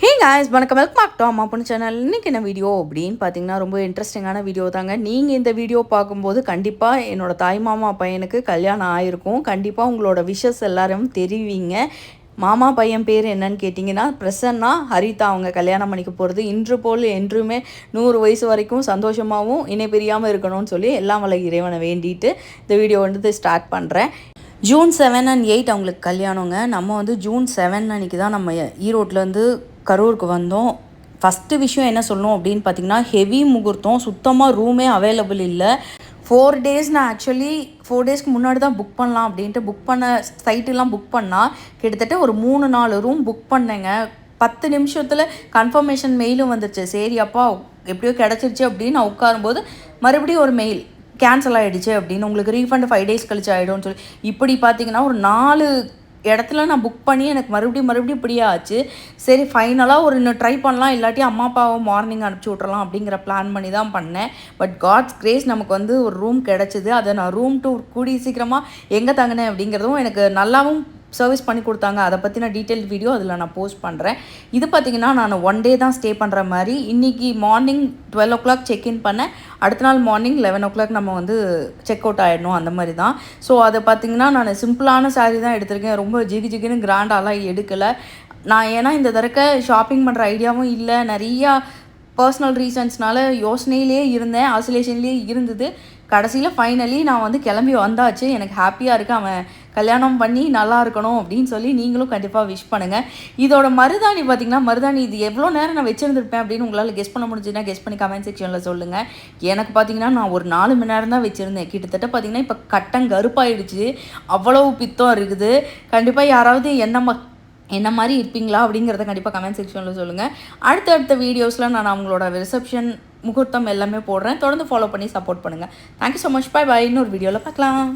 Hey guys வணக்கம், welcome back to அம்மா பொண்ணு சேனல். இன்றைக்கி என்ன வீடியோ அப்படின்னு பார்த்தீங்கன்னா ரொம்ப இன்ட்ரெஸ்டிங்கான வீடியோ தாங்க. நீங்கள் இந்த வீடியோ பார்க்கும்போது கண்டிப்பாக என்னோடய தாய் மாமா பையனுக்கு கல்யாணம் ஆகிருக்கும். கண்டிப்பாக உங்களோட விஷஸ் எல்லாரும் தெரிவிங்க. மாமா பையன் பேர் என்னன்னு கேட்டிங்கன்னா பிரசன்னா ஹரிதா. அவங்க கல்யாணம் பண்ணிக்க போகிறது இன்று போல் என்றுமே 100 வயசு வரைக்கும் சந்தோஷமாகவும் இணை பிரியாமல் இருக்கணும்னு சொல்லி எல்லாம் வல்ல இறைவனை வேண்டிட்டு இந்த வீடியோ ஸ்டார்ட் பண்ணுறேன். ஜூன் 7 and 8 அவங்களுக்கு கல்யாணங்க. நம்ம ஜூன் 7 அன்றைக்கி தான் நம்ம ஈரோட்லேருந்து கரூருக்கு வந்தோம். ஃபஸ்ட்டு விஷயம் என்ன சொல்லணும் அப்படின்னு பார்த்திங்கன்னா, ஹெவி முகூர்த்தம், சுத்தமாக ரூமே அவைலபிள் இல்லை. 4 days நான் ஆக்சுவலி 4 daysக்கு முன்னாடி தான் புக் பண்ணலாம் அப்படின்ட்டு புக் பண்ண சைட்டெலாம் புக் பண்ணால் கிட்டத்தட்ட ஒரு 3-4 ரூம் புக் பண்ணேங்க. 10 நிமிஷத்தில் கன்ஃபர்மேஷன் மெயிலும் வந்துருச்சு. சரி அப்பா எப்படியோ கிடச்சிருச்சு அப்படின்னு நான் உட்காரும்போது மறுபடியும் ஒரு மெயில் கேன்சல் ஆகிடுச்சு அப்படின்னு, உங்களுக்கு ரீஃபண்ட் 5 days கழிச்சு ஆகிடும்னு சொல்லி இப்படி பார்த்தீங்கன்னா ஒரு 4 இடத்துல நான் புக் பண்ணி எனக்கு மறுபடியும் இப்படியே ஆச்சு. சரி ஃபைனலாக ஒரு இன்னும் ட்ரை பண்ணலாம், இல்லாட்டி அம்மா அப்பாவை மார்னிங் அனுப்பிச்சி விட்றலாம் அப்படிங்கிற பிளான் பண்ணி தான் பண்ணேன். பட் காட்ஸ் கிரேஸ் நமக்கு ஒரு ரூம் கிடச்சிது. அதை நான் ரூம் டூர் கூடி சீக்கிரமாக எங்கே தங்கினேன் அப்படிங்கிறதும் எனக்கு நல்லாவும் சர்வீஸ் பண்ணி கொடுத்தாங்க. அதை பற்றின டீட்டெயில் வீடியோ அதில் நான் போஸ்ட் பண்ணுறேன். இது பார்த்திங்கன்னா நான் 1 day தான் ஸ்டே பண்ணுற மாதிரி. இன்றைக்கி மார்னிங் 12 o'clock செக்இன் பண்ணேன். அடுத்த நாள் மார்னிங் 11 o'clock நம்ம செக் அவுட் ஆகிடணும், அந்த மாதிரி தான். ஸோ அதை பார்த்திங்கன்னா நான் சிம்பிளான சாரீ தான் எடுத்திருக்கேன். ரொம்ப ஜிகுன்னு கிராண்டாலாம் எடுக்கலை நான். ஏன்னா இந்த தடவை ஷாப்பிங் பண்ணுற ஐடியாவும் இல்லை. நிறையா பர்சனல் ரீசன்ஸ்னால யோசனையிலே இருந்தேன், ஆசோலேஷன்லேயே இருந்தது. கடைசியில் ஃபைனலி நான் கிளம்பி வந்தாச்சு. எனக்கு ஹாப்பியாக இருக்குது. அவன் கல்யாணம் பண்ணி நல்லா இருக்கணும் அப்படின்னு சொல்லி நீங்களும் கண்டிப்பாக விஷ் பண்ணுங்கள். இதோட மருதாணி பார்த்திங்கன்னா, மருதாணி இது எவ்வளோ நேரம் நான் வச்சுருந்துருப்பேன் அப்படின்னு உங்களால் கெஸ் பண்ண முடிஞ்சுன்னா கெஸ் பண்ணி கமெண்ட் செக்ஷனில் சொல்லுங்கள். எனக்கு பார்த்திங்கன்னா நான் ஒரு 4 மணி நேரம் தான் வச்சுருந்தேன். கிட்டத்தட்ட பார்த்திங்கன்னா இப்போ கட்டம் கருப்பாயிடுச்சு, அவ்வளவு பித்தம் இருக்குது. கண்டிப்பாக யாராவது என்ன மாதிரி இருப்பீங்களா அப்படிங்கிறத கண்டிப்பாக கமெண்ட் செக்ஷனில் சொல்லுங்கள். அடுத்த வீடியோஸில் நான் அவங்களோட ரிசப்ஷன் முகூர்த்தம் எல்லாமே போடுறேன். தொடர்ந்து ஃபாலோ பண்ணி சப்போர்ட் பண்ணுங்கள். Thank you so much. Bye bye. இன்னொரு வீடியோவில் பார்க்கலாம்.